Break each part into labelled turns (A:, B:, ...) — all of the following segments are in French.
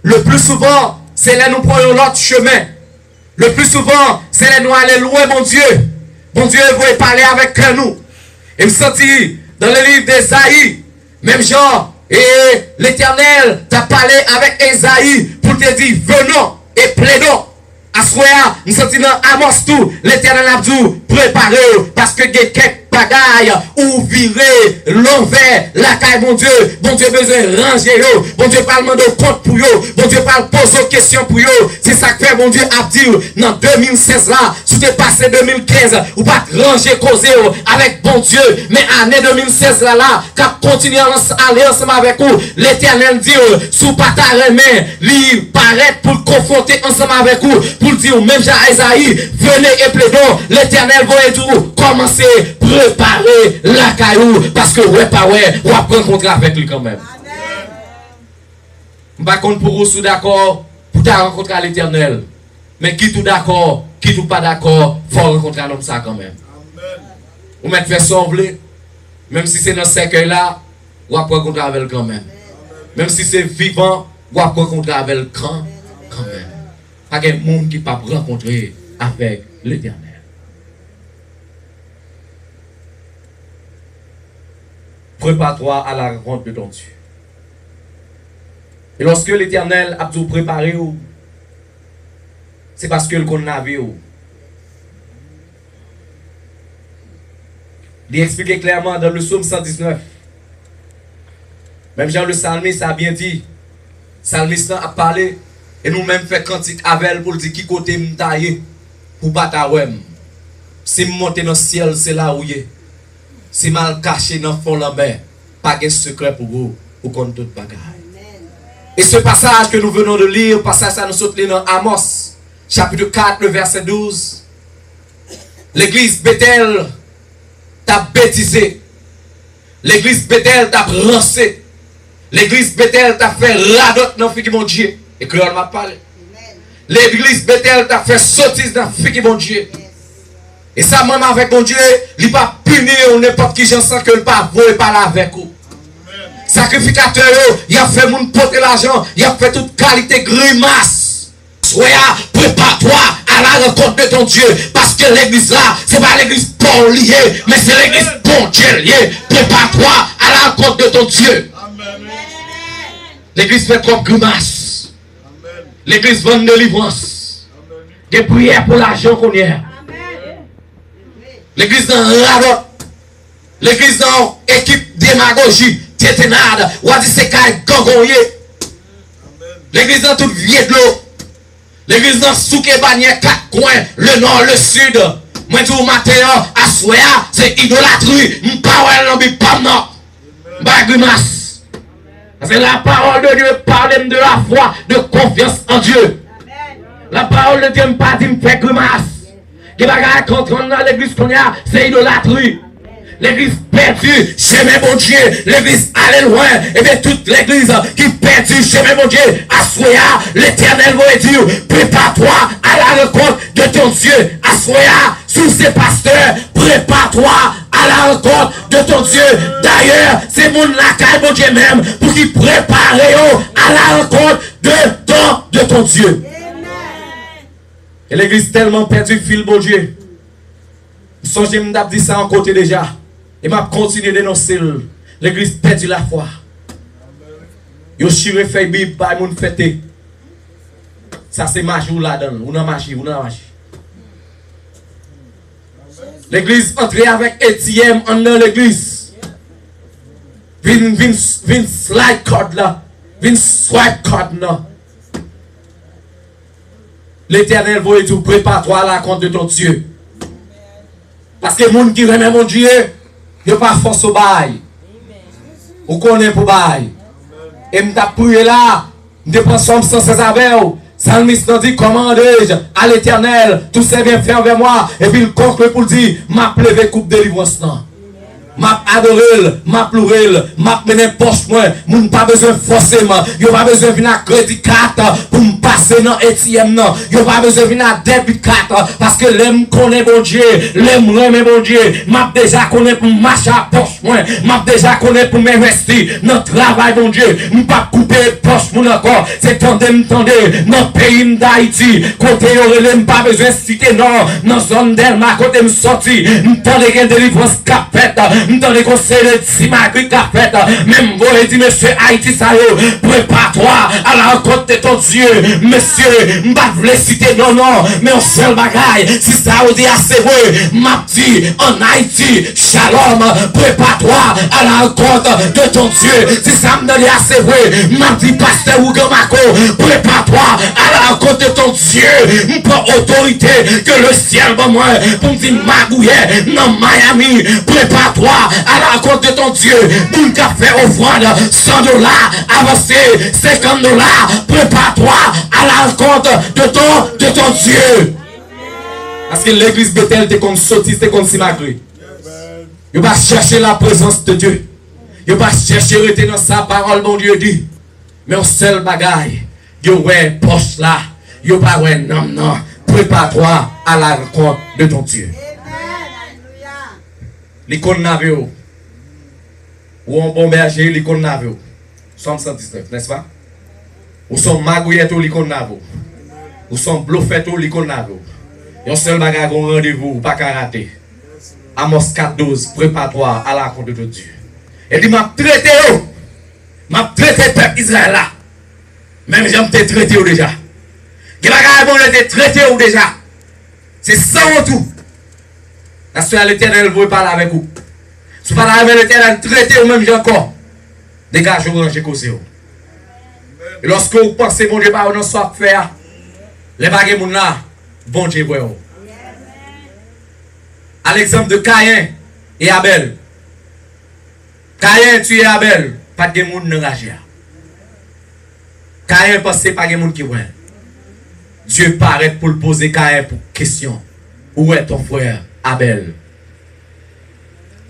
A: Le plus souvent, c'est là nous prenons l'autre chemin. Le plus souvent, c'est là nous aller loin, mon Dieu. Mon Dieu veut parler avec nous. Et me sentis dans le livre d'Ésaïe, même genre, et l'Éternel t'a parlé avec Ésaïe pour te dire, venons et plaidons. À ce moment-là, nous sentis dans Amos tout, l'Éternel a dit, préparez, parce que quelques bagailles ou virer l'envers la caille, mon Dieu besoin de ranger yo, bon Dieu parle de compte pour yo, bon Dieu parle poser questions pour yo, c'est ça que fait mon Dieu a dit dans 2016 là, si tu es passé 2015 ou pas ranger causer avec bon Dieu, mais année 2016 là, cap continuer à aller ensemble avec vous, l'Éternel dit sous pas ta main, lui paraît pour confronter ensemble avec vous, pour dire même Jean Esaïe, venez et plaidons, l'Éternel va tout commencer préparer la caillou parce que ouais pas ouais on va prendre contrat avec lui quand même. Je ne sais pas pour vous sous d'accord pour ta rencontrer à l'Éternel, mais qui tout d'accord, qui tout pas d'accord, faut rencontrer l'homme ça quand même. Ou mettre fait sauver, même si c'est dans ce cercueil là, on va prendre contrat avec lui quand même. Même si c'est vivant, on va prendre contrat avec lui quand même. Pas de monde qui pas rencontrer avec l'Éternel. Prépare-toi à la rencontre de ton Dieu. Et lorsque l'Éternel a tout préparé, c'est parce que le qu'on a vu. Il explique clairement dans le psaume 119. Même Jean le psalmiste a bien dit. Le psalmiste a parlé. Et nous-mêmes fait cantique avec pour dire qui côté m'tailler pour battre ouem. Si monter dans le ciel, c'est là où il est. Si mal caché dans le fond de la mer, pas de secret pour vous, pour qu'on tout bagaille. Et ce passage que nous venons de lire, passage ça nous saute dans Amos, chapitre 4, le verset 12. L'église Bethel t'a bêtisé. L'église Bethel t'a brancé. L'église Bethel t'a fait radote dans le mon Dieu. Et que l'on m'a parlé. L'église Bethel t'a fait sottise dans le mon Dieu. Et ça, même avec mon Dieu, il ne va pas punir n'importe qui, j'en sens que le pas voler parler avec vous. Sacrificateur, il a fait mon porter l'argent, il a fait toute qualité grimace. Soya, prépare-toi à la rencontre de ton Dieu. Parce que l'église là, ce n'est pas l'église Paul liée, mais c'est l'église bon Dieu liée. Prépare-toi à la rencontre de ton Dieu. L'église fait trop grimace. L'église vend de délivrance. Des prières pour l'argent qu'on y a. L'église dans radote. L'église dans équipe démagogie, téténade, ou a dit c'est caille gangoye. L'église dans toute vie de l'eau. L'église dans souke bannière, 4 coins, le nord, le sud. Moi tout matin, à soya, c'est idolâtrie. M'pawel non bi pam non. Bagrimas. Parce que la parole de Dieu parle de la foi, de confiance en Dieu. La parole de Dieu me pas dit me fait grimace. Qui va contre dans l'église qu'on a, c'est idolâtrie. L'église perdue, chemin mon Dieu. L'église allait loin. Et bien toute l'église qui perdue, chemin mon Dieu. Assoya, l'Éternel va dire, prépare-toi à la rencontre de ton Dieu. Assoya, sous ces pasteurs, prépare-toi à la rencontre de ton Dieu. D'ailleurs, c'est mon lacaille, mon Dieu même, pour qu'il prépare à la rencontre de ton Dieu. Et l'église tellement perdue, fil mon Dieu. Songez m'dap dit ça en côté déjà. Et m'a continué de dénoncer l'église perdue la foi. Yo chire fait Bible par moun fêté. Ça c'est magie ou là-dedans, ou non magie, ou non magie. L'église entrée avec ATM en dans l'église. Vin slide code là. Vin swipe code là. L'Éternel va tout, prépare-toi à la rencontre de ton Dieu. Parce que les gens qui remet mon Dieu, ils n'ont pas force au bail. Ou connaît pour bail. Et je t'ai prié là, je prends somme sans ses avec. Salmiste dit, commandez-je à l'Éternel, tout ces bien fait envers moi. Et puis il conclut pour dire, m'a plevé coupe de délivrance. M'a adoré, m'a pleuré, m'a mené poche moi. Moun pas besoin forcément. Yo pas besoin de venir à crédit carte pour me passer dans ATM non. Yo pas besoin venir à débit 4 parce que l'aime connaît bon Dieu, l'aime remet bon Dieu. M'a déjà connaît pour marcher à poche moi, m'a déjà connaît pour m'investir dans travail bon Dieu. M'pas couper poche mon encore. C'est tendez dans pays d'Haïti, côté yo pas besoin citer non, dans zone d'Elma côté me sorti, m'tendez que délivrance qu'a fait, m'tendez conseil de Simagri qu'a fait, même vous dit monsieur Haïti ça yo, prépare-toi à la rencontre de ton Dieu, monsieur, m'pas vle citer non non, mais on seul bagaille, si ça vous dit assez vrai, m'a dit en Haïti, shalom, prépare-toi à la rencontre de ton Dieu, si ça me donne assez vrai, m'a dit pasteur ou Gamako, prépare-toi à la rencontre de ton Dieu, m'prends autorité que le ciel va moi, pour me dire magouillet, dans Miami, prépare-toi à la rencontre de ton Dieu, pour me faire offrande, $100, avancer, $50, prépare-toi à la rencontre de ton Dieu. Parce que l'église Bethel t'es comme sottise, t'es comme Simagri. Il va chercher la présence de Dieu. Il va chercher rester dans sa parole, mon Dieu dit. Mais un seul bagaille, il ouais poche là, il pas ouais non. Prépare-toi à la rencontre de ton Dieu. L'icône navio. Ou un bon berger, l'icône navio. Somme 119, n'est-ce pas? Ou son magouilleto, l'icône navio. Ou son bluffetto, l'icône navio. Il y a un seul bagage, un rendez-vous, pas qu'à rater. Amos 4:12, prépare-toi à la rencontre de ton Dieu. Et dit, m'a traité, m'a traité le peuple Israël là. Même j'aime te traiter déjà. Qui bagage bon te traiter déjà. C'est ça en tout. La soeur l'Éternel veut parler avec vous. Si vous parlez avec l'Éternel, traitez ou même j'ai encore. Dégagez vous ranger cause. Et lorsque vous pensez bon Dieu pas non soit faire, les bagages moun là, bon Dieu voit. À l'exemple de Caïn et Abel. Caïn tué Abel, pas de moun nan rage. Caïn pensait pas de moun qui voit. Dieu paraît pour le poser Caïn pour question. Où est ton frère Abel?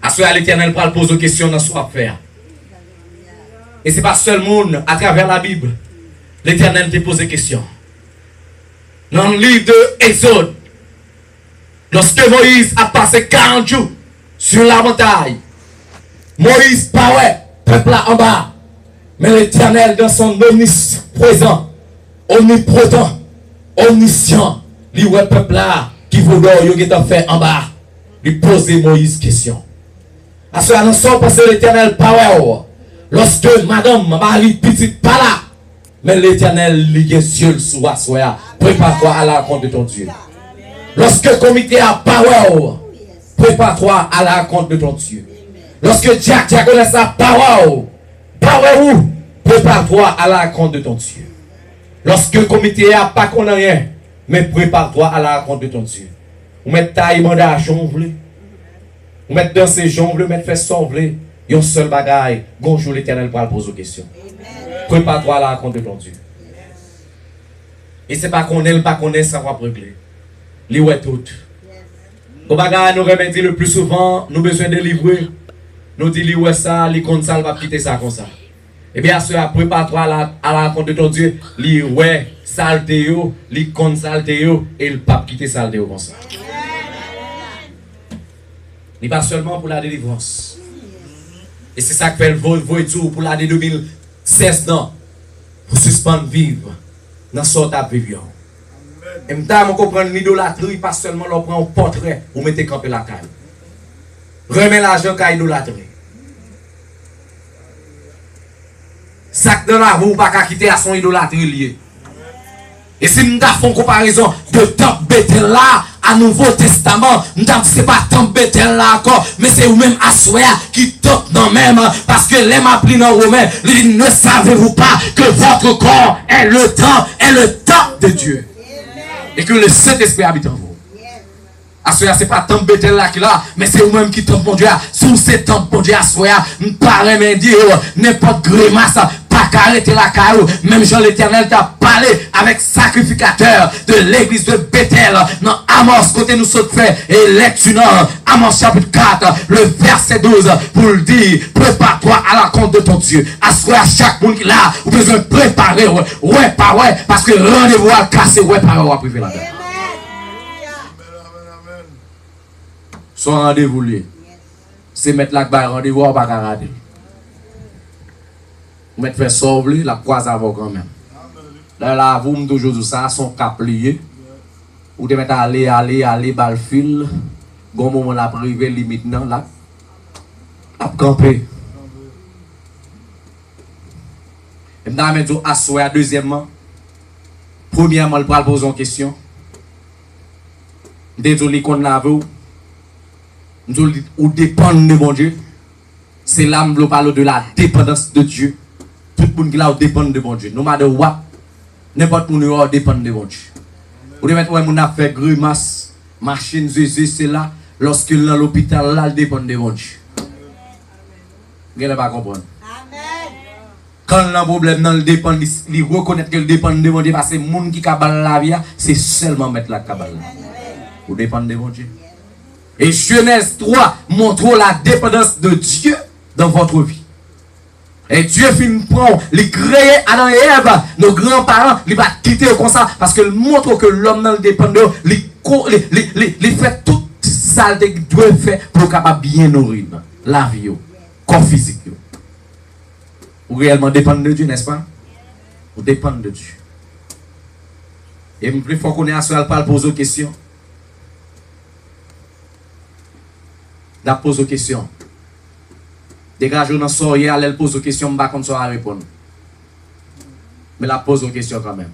A: À ce l'Éternel pour le poser question dans son affaire. Et ce n'est pas seul monde à travers la Bible. L'Éternel te pose question. Dans le livre de Exode, lorsque Moïse a passé 40 jours sur la montagne, Moïse paraît, peuple là en bas. Mais l'Éternel dans son omniprésent, omnipotent, omniscient, lui ouais peuple là qui vous donne, il a fait en bas, lui poser Moïse question. À ce moment parce que l'Éternel paraît, lorsque madame, Marie petite pas là, mais l'Éternel lui est ciel sous à soi, prépare-toi à la rencontre de ton Dieu. Lorsque le comité a parole, prépare-toi à la rencontre de ton Dieu. Lorsque Jack connaît sa parole, où? Prépare-toi à la rencontre de ton Dieu. Lorsque le comité a pas qu'on rien, mais prépare-toi à la rencontre de ton Dieu. Vous mettez taille mandat à jonvler. Vous mettez dans ces jonvles, vous mettez fait sonvler. Il y a un seul bagaille. Bonjour l'Éternel pour poser aux questions. Prépare-toi à la rencontre de ton Dieu. Et c'est pas qu'on est, pas qu'on est, ça va régler. Li ouais tout. Au bagaille nous remettre le plus souvent, nous besoin de livrer. Nous dit li ouais ça, li compte ça, va quitter ça comme ça. Eh bien, prépare-toi à la rencontre de ton Dieu. Li ouais saleté yo, li compte saleté yo, et le pape quitter saleté yo comme ça. Il pas seulement pour la délivrance. Et c'est ça que fait le voiture pour l'année 2016 non. Pour suspendre vivre dans ce sorte de vivre. Et maintenant, on comprend l'idolâtrie, pas seulement on prend un portrait ou mettez camper la caille. Remets l'argent qu'à idolâtrie. Sac dans la roue, pas qu'à quitter à son idolâtrie lié. Et si nous avons une comparaison de temple Bethel là à Nouveau Testament, nous avons c'est pas temple Bethel là encore, mais c'est vous-même Assoya qui toque dans même, parce que les m'appelés dans Romain, ne savez-vous pas que votre corps est le temple de Dieu. Et que le Saint-Esprit habite en vous. Assoya, c'est pas temple Bethel là qui là, mais c'est vous-même qui temple mon Dieu. Sous ces temple mon Dieu, Assoya, nous parlons mais dire n'importe grimace, pas qu'à arrêter la caillou. Même Jean l'Éternel t'a parlé avec sacrificateur de l'église de Bethel. Dans Amos, côté nous sommes fait. Et lecture Amos chapitre 4, le verset 12, pour le dire, prépare-toi à la rencontre de ton Dieu. À chaque monde qui là, vous besoin de préparer, ouais, pas ouais, parce que rendez-vous à casser, ouais, pas ouais, privé là-dedans. Son rendez-vous lié. C'est mettre la barre rendez-vous à pas rater. Mettre faire sauver la croise avant quand même. Là, vous me toujours dit ça, son cap lié. Ou te mettre aller, bal fil. Bon moment la privé limite non là. À camper. Et maintenant, je vais asseoir deuxièmement. Premièrement, je vais poser une question. Désolé qu'on l'a vu. Ou dépendre de mon Dieu. C'est là que je parle de la dépendance de Dieu. Tout le monde qui là dépend de mon Dieu. No matter what, n'importe où nous dépend de mon Dieu. Vous devez mettre mon a fait grimace, machine, c'est là. Lorsqu'il est dans l'hôpital, là, il dépend de mon Dieu. Vous ne pas comprendre. Quand il y a un problème, il dépend, il reconnaît qu'il dépend de mon Dieu. Parce que les gens qui cabale la vie, c'est seulement mettre la cabale. Vous dépendez de mon Dieu. Et Genèse 3 montre la dépendance de Dieu dans votre vie. Et Dieu finit prendre, il crée Adam et Ève, nos grands-parents, il va quitter comme ça, parce qu'il montre que l'homme dépend de il fait tout ça qu'il doit faire pour capable bien nourrir la vie, corps physique. Vous réellement dépendre de Dieu, n'est-ce pas? Vous dépendez de Dieu. Et plus fort qu'on est à ce pas poser aux questions. La pose aux questions. Dégage dans son hier, elle pose aux questions, je ne sais pas comment ça répondre. Mais la pose aux questions quand même.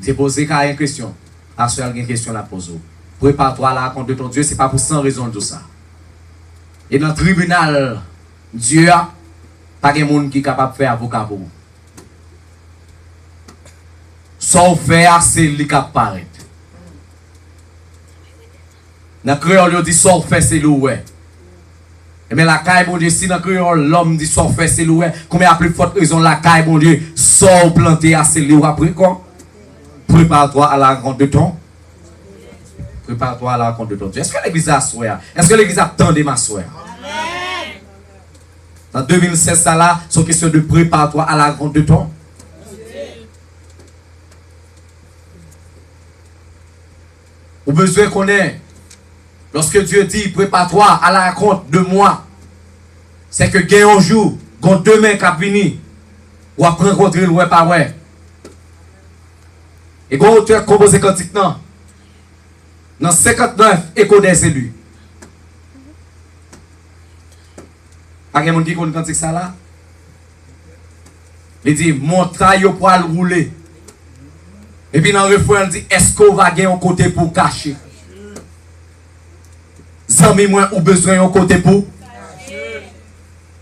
A: C'est poser quand il y a une question. À ce qu'il y a une question, la pose. Prépare-toi à la rencontre de ton Dieu, ce n'est pas pour sans raison de ça. Et dans le tribunal, Dieu a pas de monde qui est capable de faire avocat pour vous. Sans faire, c'est lui qui apparaît. Dans le créole, on dit sans faire, c'est lui. Mais la caille, bon Dieu, si dans le créole, l'homme dit sans faire, c'est lui. Combien à plus forte raison, la caille, bon Dieu, sans planter, c'est lui. Après quoi? Prépare-toi à la rencontre de ton. Prépare-toi à la rencontre de ton Dieu. Est-ce que l'église a souhait? Est-ce que l'église a tendé ma souhait? Dans 2016, ça là, c'est une question de prépare-toi à la rencontre de ton. Au besoin qu'on ait, lorsque Dieu dit prépare-toi à la rencontre de moi, c'est que gagne un jour, quand demain qui venir, ou après rencontrer le ouais pas ouais. Et quand auteur composé cantique non, dans 59 écho des élus. Pas quelqu'un qui connaît cantique ça là? Il dit montagne au poil rouler. Et puis dans le refrain, il dit est-ce qu'on va gagner un côté pour cacher? Zami moi ou besoin un côté pour cacher.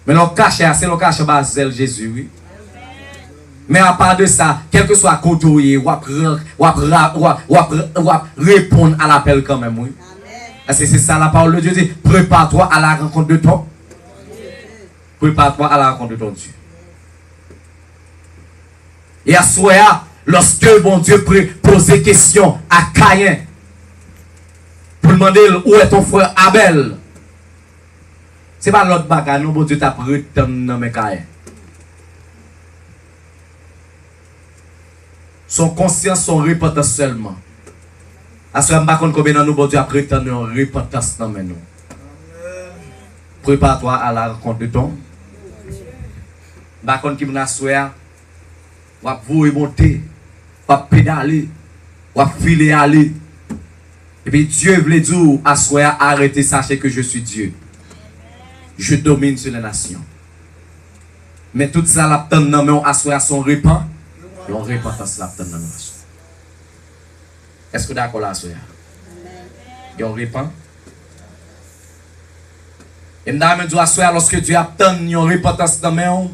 A: Mais l'on cache, c'est l'on cache Basel Jésus, oui. Mais à part de ça, quel que soit côté ou répondre à l'appel quand même, oui. C'est ça la parole de Dieu dit prépare-toi à la rencontre de ton. Prépare-toi à la rencontre de ton Dieu. Et à soi, lorsque bon Dieu pose des questions à Caïn, pour demander où est ton frère Abel, c'est pas l'autre bagage, non, bon Dieu t'a pris dans mes Caïn. Son conscience, son repentance seulement. À ce moment-là, combien nous, bon Dieu a pris dans repentance dans nous. Prépare-toi à la rencontre de ton. Par contre, qui m'a souhaité, va vous monter, va pédaler, va filer aller. Et puis Dieu voulait dire à soi, arrêtez, sachez que je suis Dieu. Je domine sur les nations. Mais tout ça, la donne dans mon assoir son repent. On repentance la donne dans mon assoir. Est-ce que d'accord là, assoir? Et on repent. Et nous avons dit assoir lorsque Dieu a donné une repentance dans mon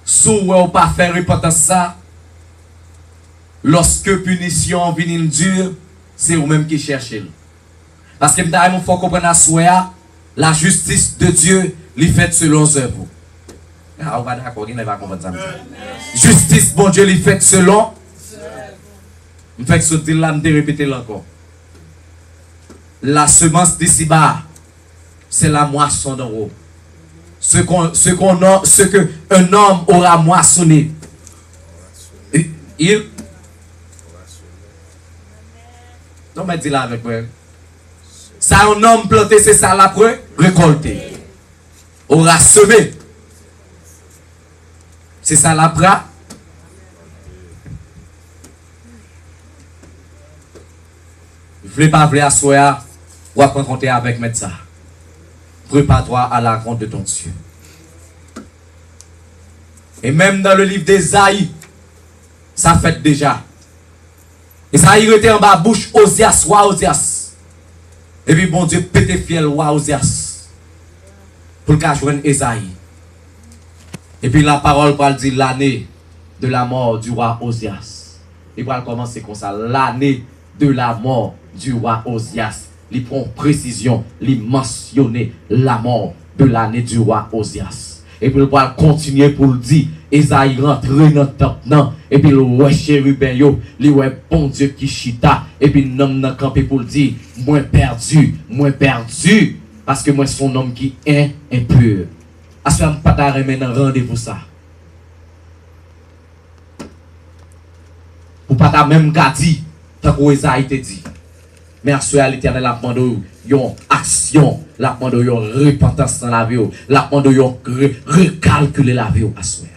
A: si vous ne pas faire repentance ça, lorsque punition vient dure, c'est vous-même qui cherchez. Parce que il faut comprendre à soi, la justice de Dieu, est faite selon œuvres. Ah, on va d'accord, il ne va comprendre ça. Justice, bon Dieu, il fait selon. Je fais sauter là, je répéter encore. La semence d'ici-bas, c'est la moisson d'en haut. Ce que un homme aura moissonné, il. Non, mais dis là avec moi. Ça, un homme planté, c'est ça l'après récolté. Aura semé. C'est ça l'après. Je ne veux pas vouloir asseoir ou à rencontrer avec médecin. Prépare-toi à la rencontre de ton Dieu. Et même dans le livre d'Ésaïe, ça fait déjà. Ésaïe était en bas bouche, Osias, roi Osias. Et puis bon Dieu, pété fiel, roi Osias. Pour le joindre Ésaïe. Et puis la parole parle dire l'année de la mort du roi Osias. Il va commencer comme ça. L'année de la mort du roi Osias. Il prend précision, il mentionne la mort de l'année du roi Osias. Et puis il va continuer pour le dire. Esaïe rentre dans le temps. Et puis le chérubin yo, le bon Dieu qui chita. Et puis l'homme n'a campé pour le dire. Moins perdu. Parce que moi son homme qui est impur. À ce moment pas d'arrêt maintenant rendez-vous ça. Pour pas ta même gadi, tant que Esaïe te dit. Mais à ce moment l'Éternel a demandé yon action, la demandé yon repentance dans la vie, la demandé yon recalculer la vie à ce moment.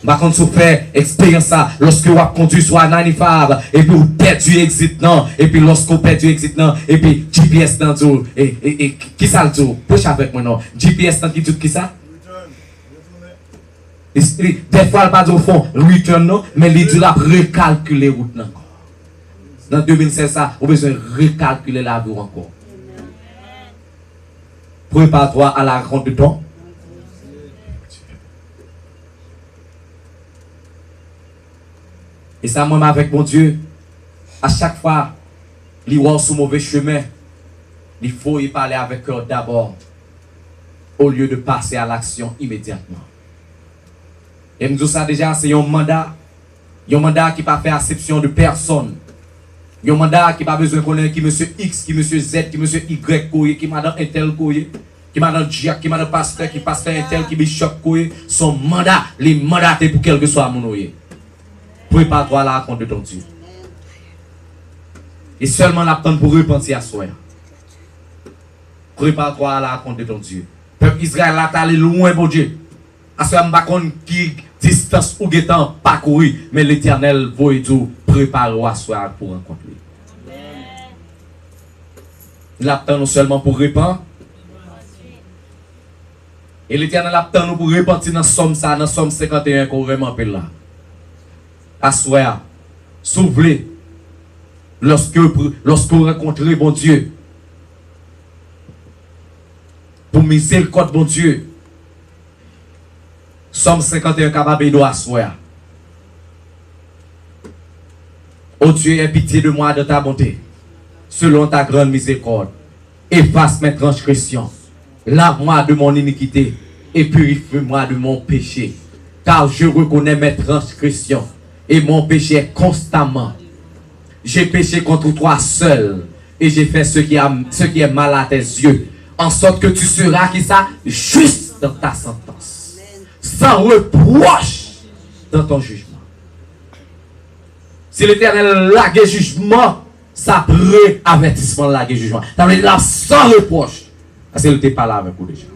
A: Par contre, si vous faites expérience ça, lorsque vous avez conduit sur un anifab, et puis vous perdu exit non, et puis lorsque vous perdu exit non, et puis GPS dans tout, et qui ça le tout? Push avec moi non. GPS dans qui dit qui ça? Des fois, pas au fond, return non, mais il dit la recalculer route non. Dans 2016, ça, vous avez besoin de recalculer la vie encore. Prépare-toi à la rencontre de ton. Et ça, moi, avec mon Dieu, à chaque fois, il va sur mauvais chemin, il faut y parler avec eux d'abord, au lieu de passer à l'action immédiatement. Et nous ça déjà, c'est un mandat qui n'a pas fait acception de personne. Un mandat qui n'a pas besoin de connaître qui monsieur X, qui monsieur Z, qui monsieur Y, qui m'a dans un tel, qui m'a dans Jack, qui m'a dans pasteur, qui pasteur un tel, qui bishop, son mandat, les mandatés pour quel que soit mon oeil. Prépare-toi à la rencontre de ton Dieu. Et seulement l'attendre pour repentir à soi. Prépare-toi à la rencontre de ton Dieu. Peuple Israël a allé loin, mon Dieu. À ce moment qui distance ou guettant parcourir, mais l'Éternel va tout préparer à soi pour rencontrer. Il attend nous seulement pour répandre. Et l'Éternel attend nous pour repentir dans Somme 51 qu'on vraiment appelle là. Assoir, s'ouvrir, lorsque vous rencontrez bon Dieu, pour miséricorde bon Dieu, Somme 51 capable de assoir. Oh Dieu, aie pitié de moi de ta bonté, selon ta grande miséricorde. Efface mes transgressions, lave-moi de mon iniquité et purifie-moi de mon péché, car je reconnais mes transgressions. Et mon péché est constamment. J'ai péché contre toi seul. Et j'ai fait ce qui est mal à tes yeux. En sorte que tu seras qui ça? Juste dans ta sentence. Sans reproche dans ton jugement. Si l'Éternel lague jugement, ça pré-avertissement lague jugement. Ça veut dire là sans reproche. Parce qu'il n'était pas là avec vous déjà.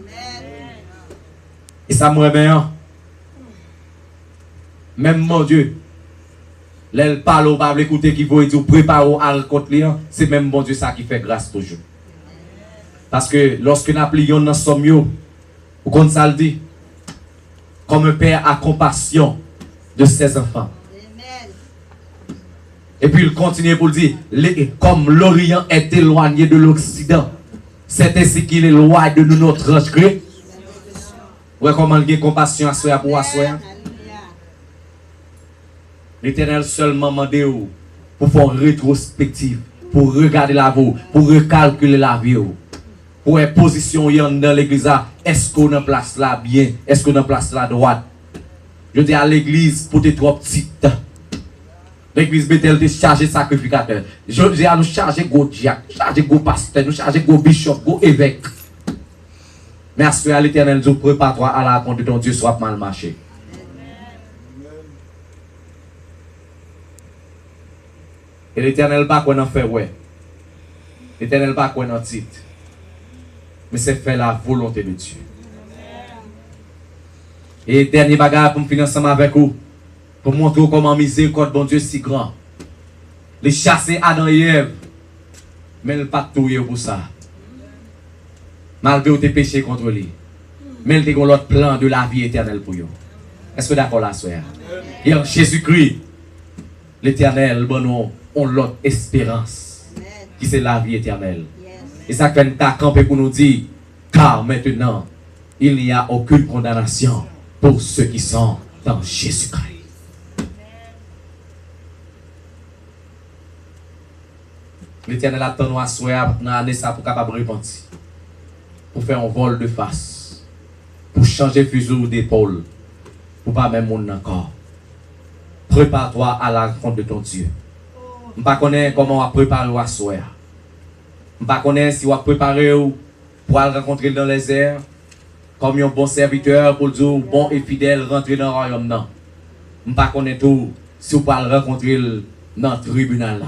A: Et ça me remet. Même mon Dieu. L'elle parle au pas écouter qui veut dire prépare à rencontre c'est même bon Dieu ça qui fait grâce toujours. Parce que lorsque nous appelons dans somme yo, ou comme ça le dit, comme un père a compassion de ses enfants. Et puis il continue pour le dire, comme l'Orient est éloigné de l'Occident, c'est ainsi qu'il est loin de nous notre transgression. Ouais, comment il a compassion à soi pour soi. L'Éternel seulement demande pour faire une rétrospective, pour regarder la vie, pour recalculer la vie.
B: pour une position dans l'église, est-ce qu'on a place là bien, est-ce qu'on a place là droite. Je dis à l'église, pour être trop petite. L'église Bethel est chargée de sacrificateur. Je dis à nous charger de diacre, charger de pasteur, nous charger de bishop, de évêque. Mais à l'Éternel, nous prépare-toi à la rencontre de ton Dieu, soit mal marché. Et l'Éternel pas qu'on en fait, ouais. L'Éternel pas qu'on en titre. Mais c'est faire la volonté de Dieu. Et dernier bagage pour me finir ensemble avec vous. Pour montrer comment miséricorde bon Dieu si grand. Les chasser Adam et Ève. Mais il n'a pas tout pour ça. Malgré tes péchés contre lui. Mais il a l'autre plan de la vie éternelle pour eux. Est-ce que d'accord là, soeur? Et en Jésus-Christ, l'Éternel, bon, on l'autre espérance. Qui c'est la vie éternelle. Et ça fait ta camper pour nous dire, car maintenant, il n'y a aucune condamnation pour ceux qui sont dans Jésus-Christ. L'Éternel attend nous à soir dans l'année ça pour capable repentir. Pour faire un vol de face. Pour changer fuseau d'épaule. Pour pas même monde encore. Prépare-toi à la rencontre de ton Dieu. Je ne connais pas comment on va préparer à soir. Je ne connais pas si on va préparer pour aller rencontrer dans les airs. Comme un bon serviteur pour dire bon et fidèle rentrer dans le royaume. Non. Je ne connais pas tout si on va le rencontrer dans le tribunal là.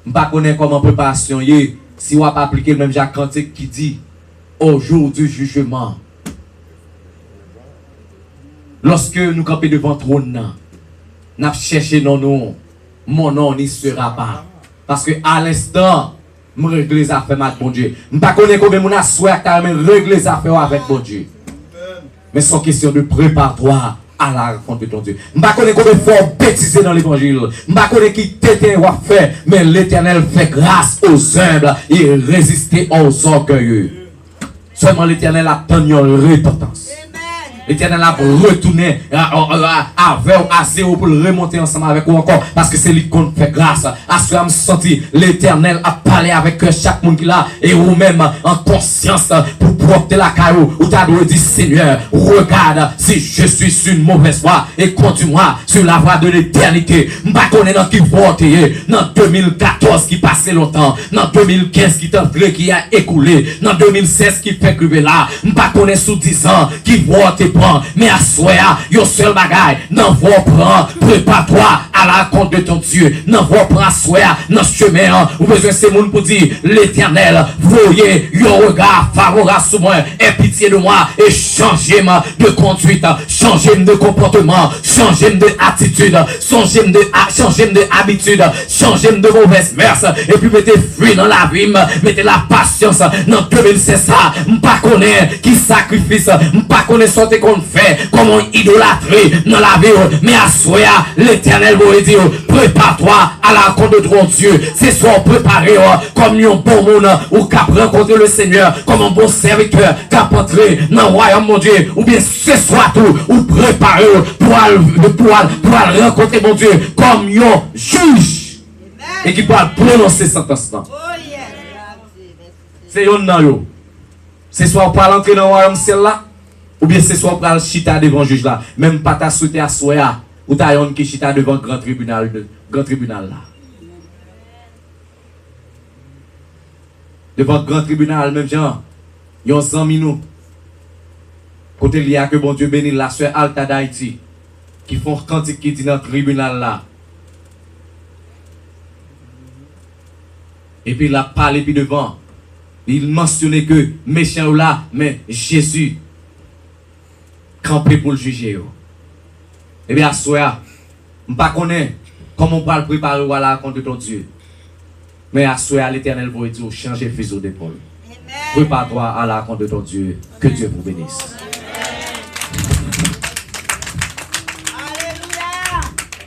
B: Je ne connais pas comment préparation est si on va pas appliquer le même Jacques Cantique qui dit au jour du jugement. Lorsque nous campons devant le trône, nous avons cherché nos noms, mon nom n'y sera pas. Parce que à l'instant, je règle les affaires avec bon Dieu. Je ne connais pas comment je souhaite régler les affaires avec bon Dieu. Mais c'est une question de prépare-toi à la rencontre de ton Dieu. Je ne connais pas comment il faut bêtiser dans l'évangile. Je ne connais pas qui t'était à faire. Mais l'Éternel fait grâce aux humbles et résister aux orgueilleux. Seulement l'Éternel attend une repentance. L'Éternel a retourné à zéro pour le remonter ensemble avec vous encore. Parce que c'est lui qu'on fait grâce. À ce que je me senti, l'Éternel a parlé avec chaque monde qui l'a. Et vous-même en conscience pour porter la caillou. Où tu as dit Seigneur, regarde si je suis sur une mauvaise voie. Et conduis-moi sur la voie de l'éternité. Je ne connais pas qui vote. Dans 2014 qui passait longtemps. Dans 2015 qui est entré, qui a écoulé. Dans 2016 qui fait crever là. Je ne connais sous 10 ans qui vote. Mais à soi, yon seul bagaille, n'en va prendre, prépare-toi à la rencontre de ton Dieu, n'en va prendre à soi, dans ce chemin, ou besoin ces monde pour dire, l'Éternel, voyez, yon regard favorable sur moi, aie pitié de moi, et changez-moi de conduite, changez-moi de comportement, changez-moi de attitude, changez-moi de habitude, changez-moi de mauvaise mœurs, et puis mettez fruit dans la vie, mettez la patience, dans 2016 ça, m'pas connaît qui sacrifice, m'pas connaît sorte qu'on fait, comment idolâtrer dans la vie, mais à soi, l'Éternel vous dit, prépare-toi à la rencontre de ton Dieu, c'est soit préparé comme un bon monde, ou qu'à rencontrer le Seigneur, comme un bon serviteur, qu'à entrer dans le royaume mon Dieu, ou bien ce soit tout, ou préparer pour aller rencontrer mon Dieu, comme un juge, et qui peut prononcer sentence. C'est yon nan yo. C'est soit pour entrer dans le royaume celle-là, ou bien c'est soit pour aller chita devant le juge là. Même pas ta souhaité à soya, ou ta yon qui chita devant le grand tribunal là. Devant le grand tribunal, même gens, yon 100 nous. Côté il y a que bon Dieu bénit la soeur Alta d'Haïti, qui font cantique qui dit dans le tribunal là. Et puis il a parlé puis devant. Il mentionnait que méchant là, mais Jésus campé pour le juger. Eh bien, à soi, je ne connais pas comment on peut le préparer à la rencontre de ton Dieu. Mais à soi, l'Éternel vous dit changer fuseau d'épaule. Prépare-toi à la rencontre de ton Dieu. Que Dieu vous bénisse.